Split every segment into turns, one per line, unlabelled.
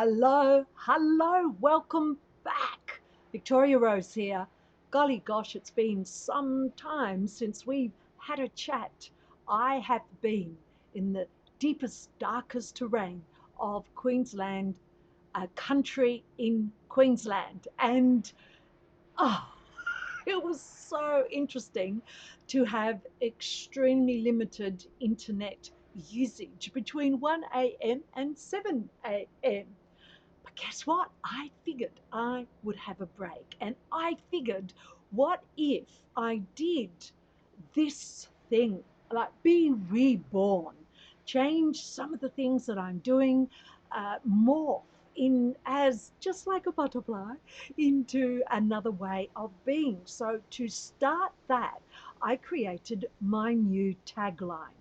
Hello, hello, welcome back. Victoria Rose here. Golly gosh, it's been some time since we've had a chat. I have been in the deepest, darkest terrain of Queensland, a country in Queensland, and oh, it was so interesting to have extremely limited internet usage between 1 a.m. and 7 a.m. But guess what? I figured I would have a break. And I figured, what if I did this thing, like be reborn, change some of the things that I'm doing, morph in as just like a butterfly into another way of being. So to start that, I created my new tagline.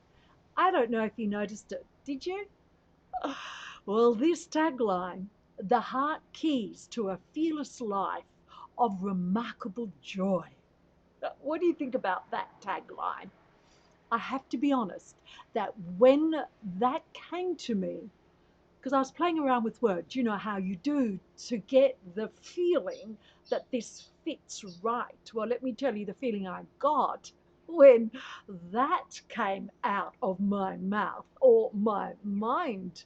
I don't know if you noticed it. Did you? Well, this tagline, the heart keys to a fearless life of remarkable joy. What do you think about that tagline? I have to be honest that when that came to me, because I was playing around with words, you know how you do to get the feeling that this fits right. Well, let me tell you the feeling I got when that came out of my mouth or my mind.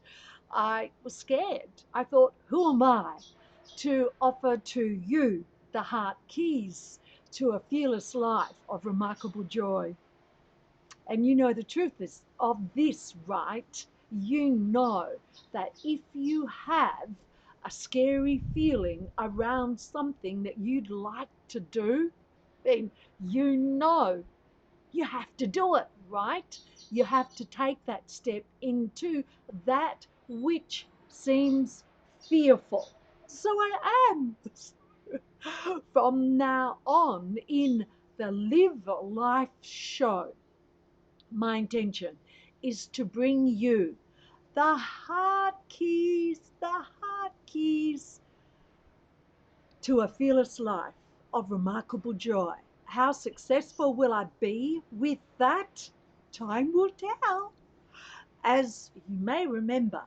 I was scared. I thought, who am I to offer to you the heart keys to a fearless life of remarkable joy? And you know the truth is of this, right? You know that if you have a scary feeling around something that you'd like to do, then you know you have to do it, right? You have to take that step into that which seems fearful. So I am. From now on in the Live Life show, my intention is to bring you the heart keys to a fearless life of remarkable joy. How successful will I be with that? Time will tell. As you may remember,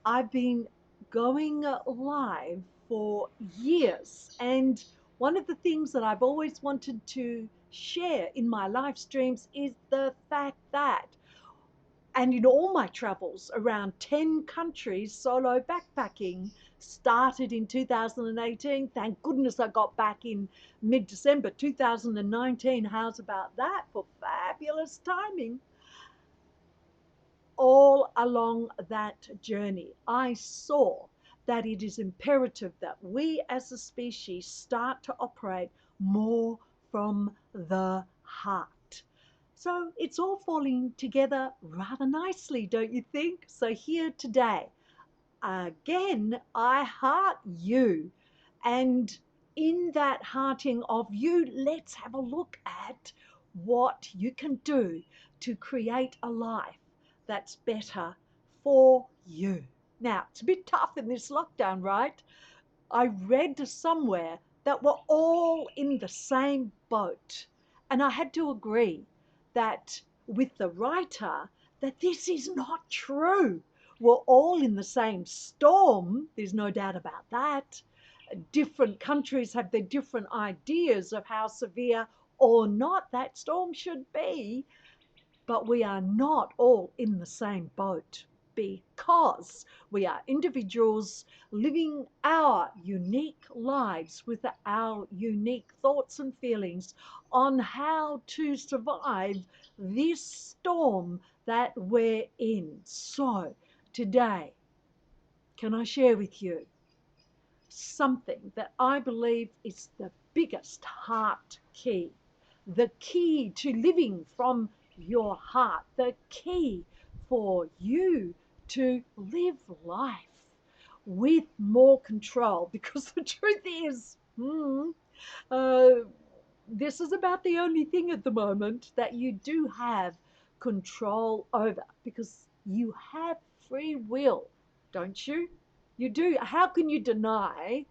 I've been going live for years, and one of the things that I've always wanted to share in my live streams is the fact that, and in all my travels around 10 countries, solo backpacking started in 2018. Thank goodness I got back in mid-December 2019. How's about that for fabulous timing? All along that journey, I saw that it is imperative that we as a species start to operate more from the heart. So it's all falling together rather nicely, don't you think? So here today, again, I heart you. And in that hearting of you, let's have a look at what you can do to create a life that's better for you. Now, it's a bit tough in this lockdown, right? I read somewhere that we're all in the same boat. And I had to agree that with the writer that this is not true. We're all in the same storm. There's no doubt about that. Different countries have their different ideas of how severe or not that storm should be, but we are not all in the same boat because we are individuals living our unique lives with our unique thoughts and feelings on how to survive this storm that we're in. So today, can I share with you something that I believe is the biggest heart key, the key to living from your heart, the key for you to live life with more control. Because the truth is, uh, this is about the only thing at the moment that you do have control over, because you have free will, don't you? You do. How can you deny,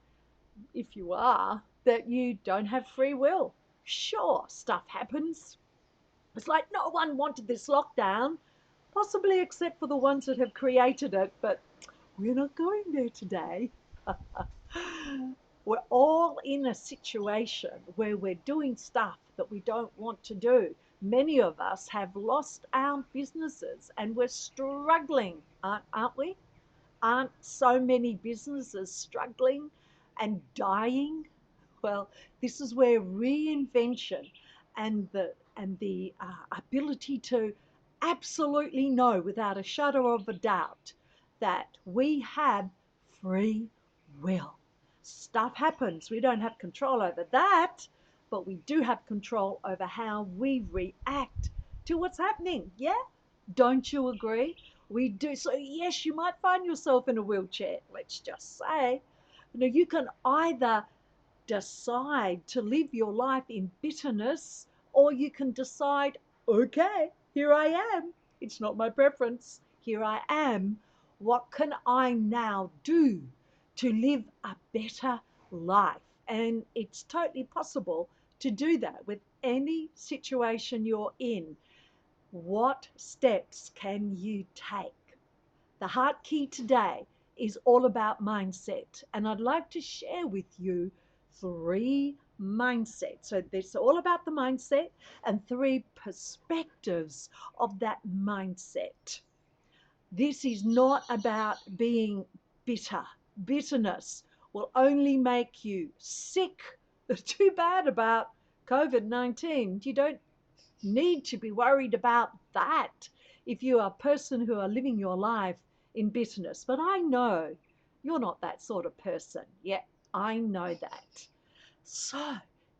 if you are, that you don't have free will? Sure, stuff happens. It's like no one wanted this lockdown, possibly except for the ones that have created it, but we're not going there today. We're all in a situation where we're doing stuff that we don't want to do. Many of us have lost our businesses and we're struggling, aren't we? Aren't so many businesses struggling and dying? Well, this is where reinvention and the ability to absolutely know without a shadow of a doubt that we have free will. Stuff happens. We don't have control over that, but we do have control over how we react to what's happening. Yeah? Don't you agree? We do. So, yes, you might find yourself in a wheelchair, let's just say. You can either decide to live your life in bitterness, or you can decide, okay, here I am. It's not my preference. Here I am. What can I now do to live a better life? And it's totally possible to do that with any situation you're in. What steps can you take? The heart key today is all about mindset. And I'd like to share with you three mindsets. So it's all about the mindset and three perspectives of that mindset. This is not about being bitter. Bitterness will only make you sick. Too bad about COVID-19. You don't need to be worried about that if you are a person who are living your life in bitterness. But I know you're not that sort of person. Yeah, I know that. So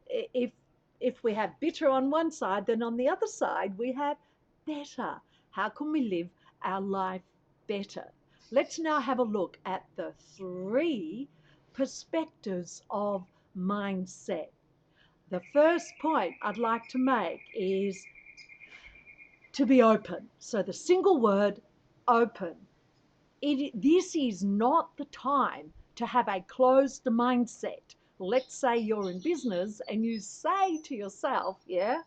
if if we have bitter on one side, then on the other side we have better. How can we live our life better? Let's now have a look at the three perspectives of mindset. The first point I'd like to make is to be open. So the single word, open. This is not the time to have a closed mindset. Let's say you're in business and you say to yourself, yeah,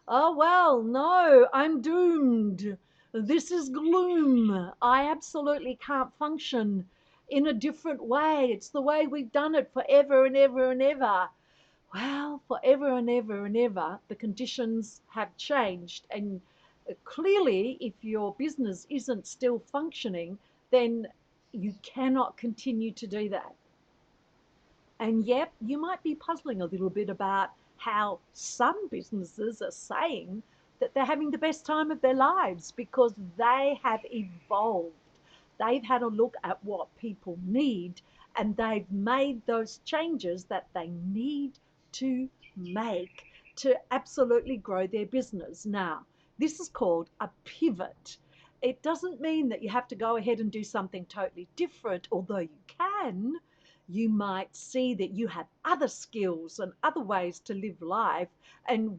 oh, well, no, I'm doomed. This is gloom. I absolutely can't function in a different way. It's the way we've done it forever and ever and ever. Well, forever and ever and ever, the conditions have changed. And clearly, if your business isn't still functioning, then you cannot continue to do that. And yep, you might be puzzling a little bit about how some businesses are saying that they're having the best time of their lives because they have evolved. They've had a look at what people need and they've made those changes that they need to make to absolutely grow their business. Now, this is called a pivot. It doesn't mean that you have to go ahead and do something totally different, although you can. You might see that you have other skills and other ways to live life and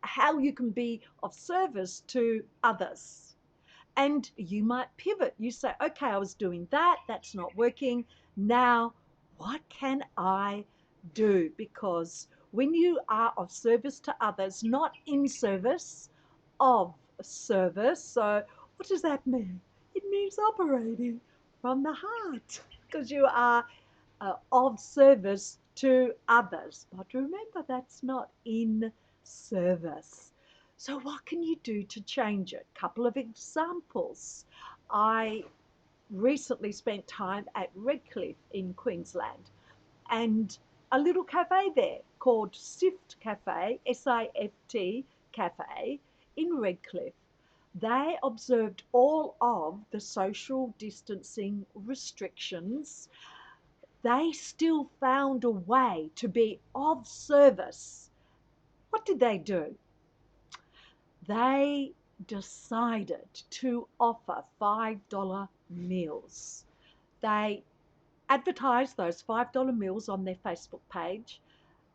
how you can be of service to others. And you might pivot. You say, okay, I was doing that, that's not working. Now, what can I do? Because when you are of service to others, not in service, of service. So, what does that mean? It means operating from the heart because you are of service to others. But remember, that's not in service. So, what can you do to change it? Couple of examples. I recently spent time at Redcliffe in Queensland and a little cafe there called SIFT Cafe, SIFT Cafe in Redcliffe. They observed all of the social distancing restrictions. They still found a way to be of service. What did they do? They decided to offer $5 meals. They advertised those $5 meals on their Facebook page,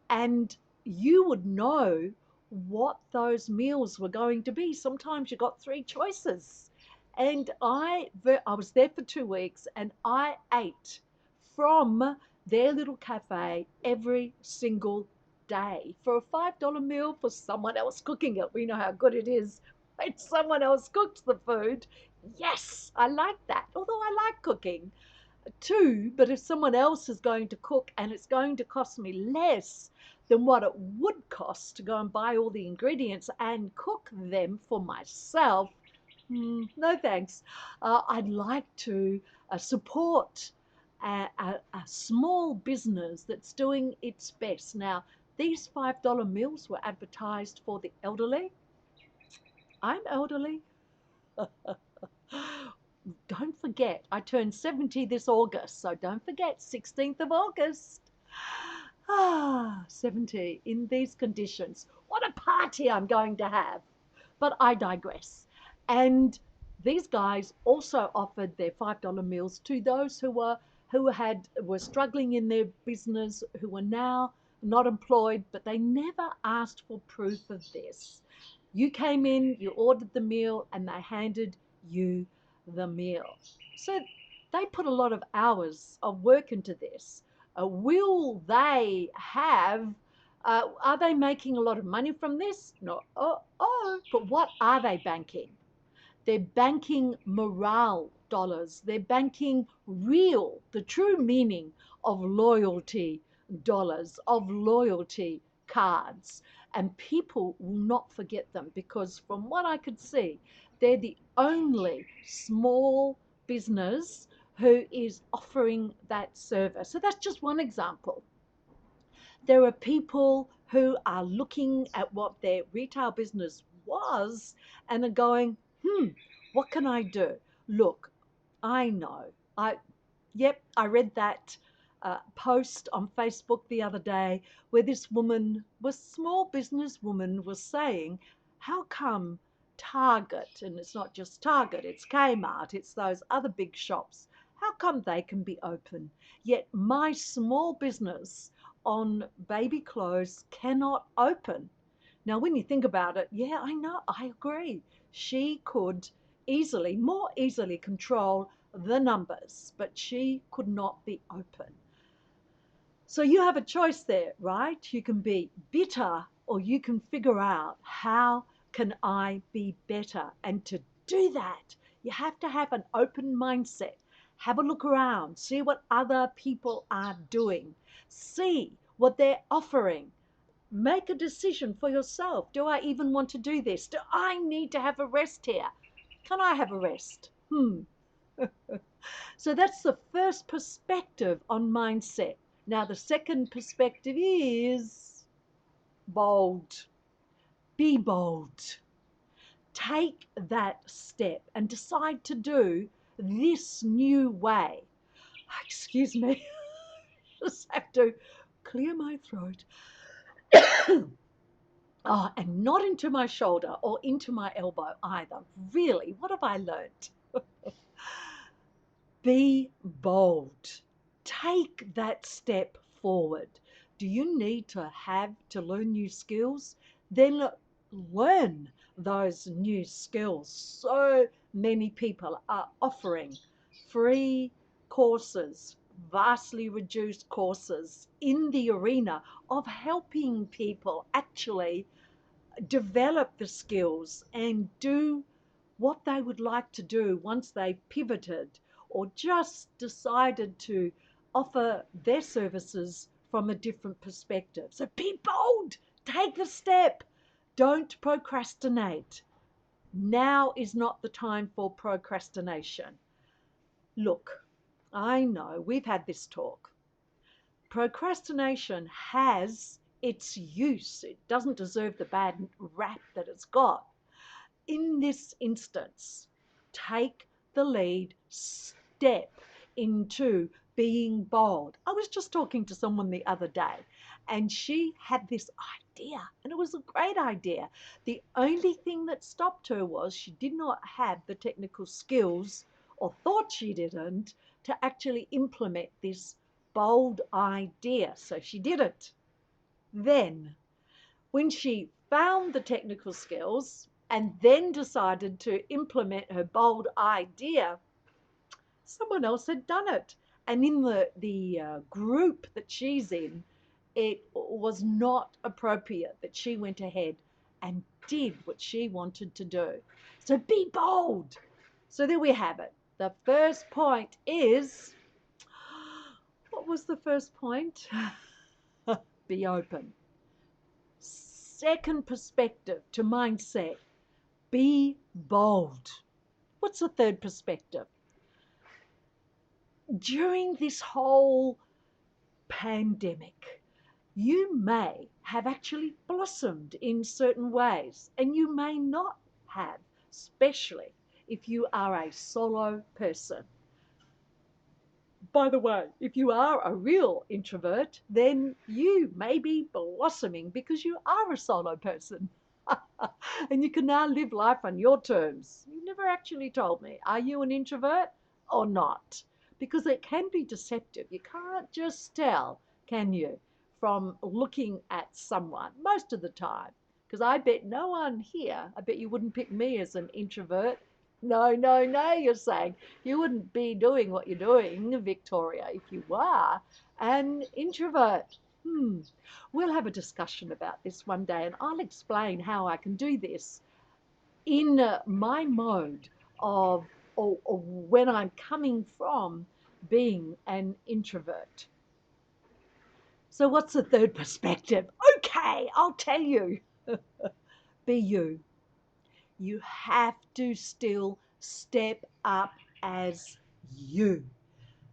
and you would know what those meals were going to be. Sometimes you got three choices. And I was there for 2 weeks and I ate from their little cafe every single day for a $5 meal for someone else cooking it. We know how good it is when someone else cooks the food. Yes, I like that. Although I like cooking too, but if someone else is going to cook and it's going to cost me less than what it would cost to go and buy all the ingredients and cook them for myself, no thanks. I'd like to support a small business that's doing its best. Now, these $5 meals were advertised for the elderly. I'm elderly. Don't forget, I turned 70 this August, so don't forget, 16th of August. 70 in these conditions. What a party I'm going to have. But I digress. And these guys also offered their $5 meals to those were struggling in their business, who were now not employed, but they never asked for proof of this. You came in, you ordered the meal, and they handed you the meal. So they put a lot of hours of work into this. Will they have, are they making a lot of money from this? No. But what are they banking? They're banking morale dollars. They're banking real, the true meaning of loyalty dollars, of loyalty cards. And people will not forget them because, from what I could see, they're the only small business who is offering that service. So that's just one example. There are people who are looking at what their retail business was and are going, what can I do? Look, I know. I read that post on Facebook the other day where this woman, was small business woman, was saying, how come Target, and it's not just Target, it's Kmart, it's those other big shops, how come they can be open, yet my small business on baby clothes cannot open? Now, when you think about it, yeah, I know, I agree. She could easily, more easily control the numbers, but she could not be open. So you have a choice there, right? You can be bitter or you can figure out, how can I be better? And to do that, you have to have an open mindset. Have a look around, see what other people are doing, see what they're offering. Make a decision for yourself. Do I even want to do this? Do I need to have a rest here? Can I have a rest? So that's the first perspective on mindset. Now, the second perspective is bold. Be bold. Take that step and decide to do this new way. Excuse me, just have to clear my throat. Oh, and not into my shoulder or into my elbow either. Really, what have I learned? Be bold. Take that step forward. Do you need to learn new skills? Then learn those new skills. So many people are offering free courses, vastly reduced courses in the arena of helping people actually develop the skills and do what they would like to do once they pivoted or just decided to offer their services from a different perspective. So be bold, take the step, don't procrastinate. Now is not the time for procrastination. Look, I know we've had this talk. Procrastination has its use. It doesn't deserve the bad rap that it's got. In this instance, take the lead, step into being bold. I was just talking to someone the other day, and she had this idea, and it was a great idea. The only thing that stopped her was she did not have the technical skills, or thought she didn't, to actually implement this bold idea. So she didn't. Then, when she found the technical skills and then decided to implement her bold idea, someone else had done it. And in the group that she's in, it was not appropriate that she went ahead and did what she wanted to do. So be bold. So there we have it. The first point is, what was the first point? Be open. Second perspective to mindset, be bold. What's the third perspective? During this whole pandemic, you may have actually blossomed in certain ways, and you may not have, especially if you are a solo person. By the way, if you are a real introvert, then you may be blossoming because you are a solo person. And you can now live life on your terms. You never actually told me, are you an introvert or not? Because it can be deceptive. You can't just tell, can you, from looking at someone most of the time. Because I bet no one here, I bet you wouldn't pick me as an introvert. No, no, no, you're saying. You wouldn't be doing what you're doing, Victoria, if you were an introvert. We'll have a discussion about this one day, and I'll explain how I can do this in my mode of or when I'm coming from being an introvert. So, what's the third perspective? Okay, I'll tell you. Be you. You have to still step up as you.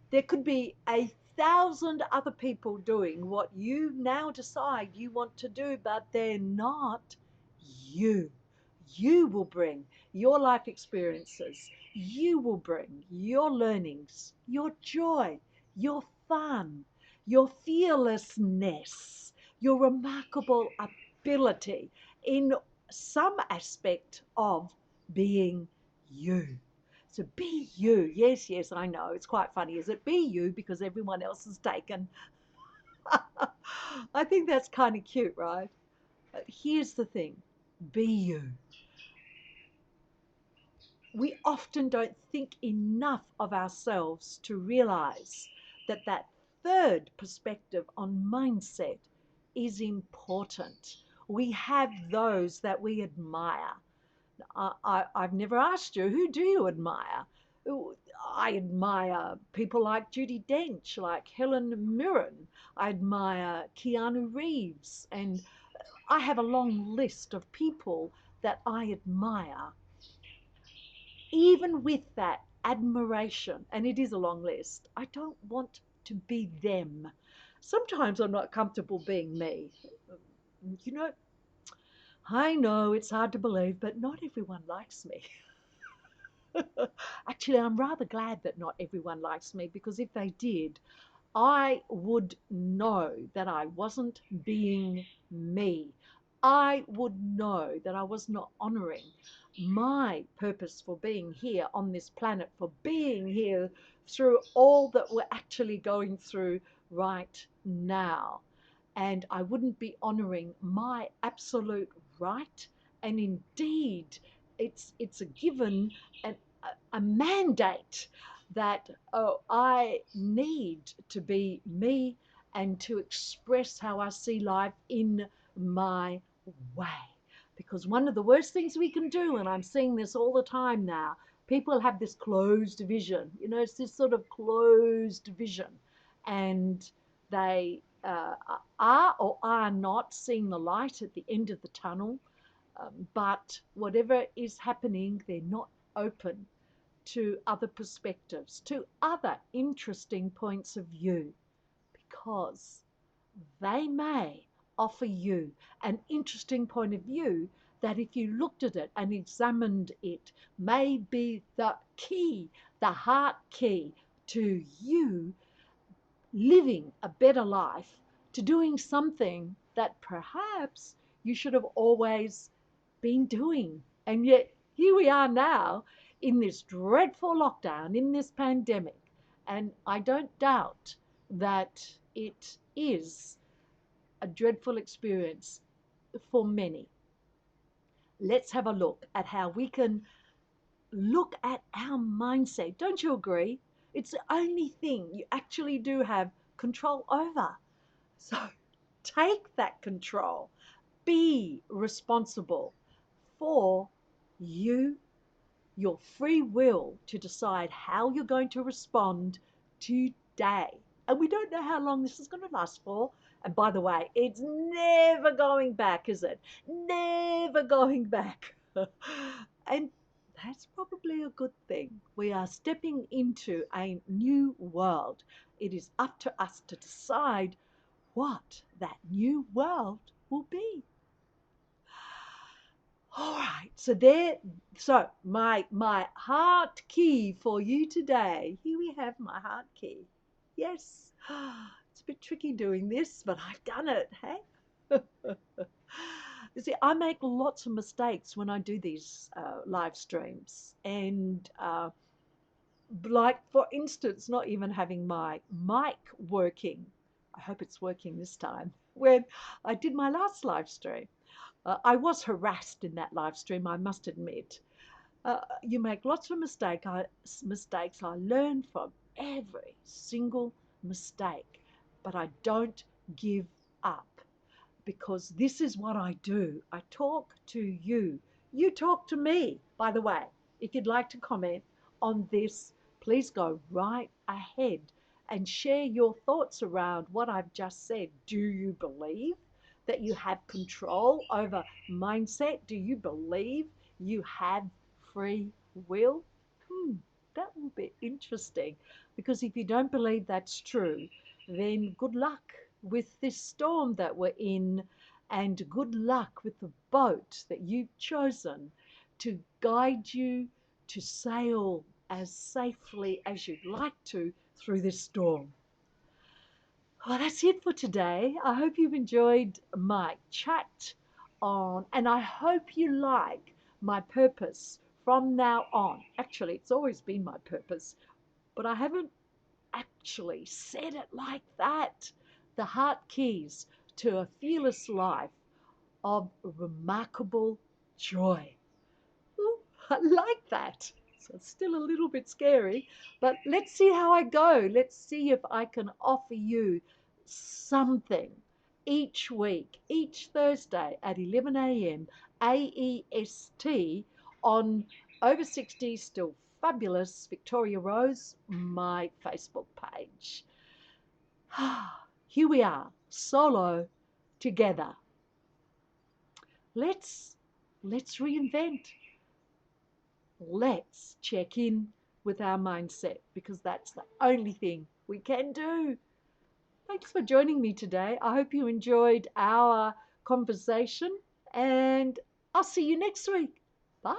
There could be 1,000 other people doing what you now decide you want to do, but they're not you. You will bring your life experiences. You will bring your learnings, your joy, your fun, your fearlessness, your remarkable ability in some aspect of being you. So be you. Yes, yes, I know. It's quite funny, is it? Be you because everyone else is taken. I think that's kind of cute, right? Here's the thing, be you. We often don't think enough of ourselves to realize that that third perspective on mindset is important. We have those that we admire. I've never asked you, who do you admire? I admire people like Judi Dench, like Helen Mirren. I admire Keanu Reeves. And I have a long list of people that I admire. Even with that admiration, and it is a long list, I don't want to be them. Sometimes I'm not comfortable being me. You know, I know it's hard to believe, but not everyone likes me. Actually, I'm rather glad that not everyone likes me, because if they did, I would know that I wasn't being me. I would know that I was not honoring my purpose for being here on this planet, for being here through all that we're actually going through right now. And I wouldn't be honoring my absolute right. And indeed, it's a given and a mandate that I need to be me and to express how I see life in my way. Because one of the worst things we can do, and I'm seeing this all the time now, people have this closed vision. You know, it's this sort of closed vision. And they are or are not seeing the light at the end of the tunnel. But whatever is happening, they're not open to other perspectives, to other interesting points of view, because they may offer you an interesting point of view that, if you looked at it and examined it, may be the key, the heart key to you living a better life, to doing something that perhaps you should have always been doing. And yet here we are now in this dreadful lockdown, in this pandemic. And I don't doubt that it is a dreadful experience for many. Let's have a look at how we can look at our mindset. Don't you agree? It's the only thing you actually do have control over. So take that control. Be responsible for you your free will to decide how you're going to respond today. And we don't know how long this is going to last for. And by the way, it's never going back, is it? Never going back. And that's probably a good thing. We are stepping into a new world. It is up to us to decide what that new world will be. All right, so my heart key for you today. Here we have my heart key. Yes, it's a bit tricky doing this, but I've done it. Hey, you see, I make lots of mistakes when I do these live streams, and like for instance, not even having my mic working. I hope it's working this time. When I did my last live stream. I was harassed in that live stream, I must admit. You make lots of mistakes. I learn from every single mistake, but I don't give up because this is what I do. I talk to you. You talk to me, by the way. If you'd like to comment on this, please go right ahead and share your thoughts around what I've just said. Do you believe that you have control over mindset? Do you believe you have free will? That will be interesting because if you don't believe that's true, then good luck with this storm that we're in, and good luck with the boat that you've chosen to guide you to sail as safely as you'd like to through this storm. Well, that's it for today. I hope you've enjoyed my chat on, and I hope you like my purpose from now on. Actually, it's always been my purpose, but I haven't actually said it like that. The heart keys to a fearless life of remarkable joy. Ooh, I like that. So it's still a little bit scary, but let's see how I go. Let's see if I can offer you something each week, each Thursday at 11 a.m. AEST on Over 60 Still Fabulous Victoria Rose, my Facebook page. Here we are, solo together. Let's reinvent. Let's check in with our mindset because that's the only thing we can do. Thanks for joining me today. I hope you enjoyed our conversation, and I'll see you next week. Bye.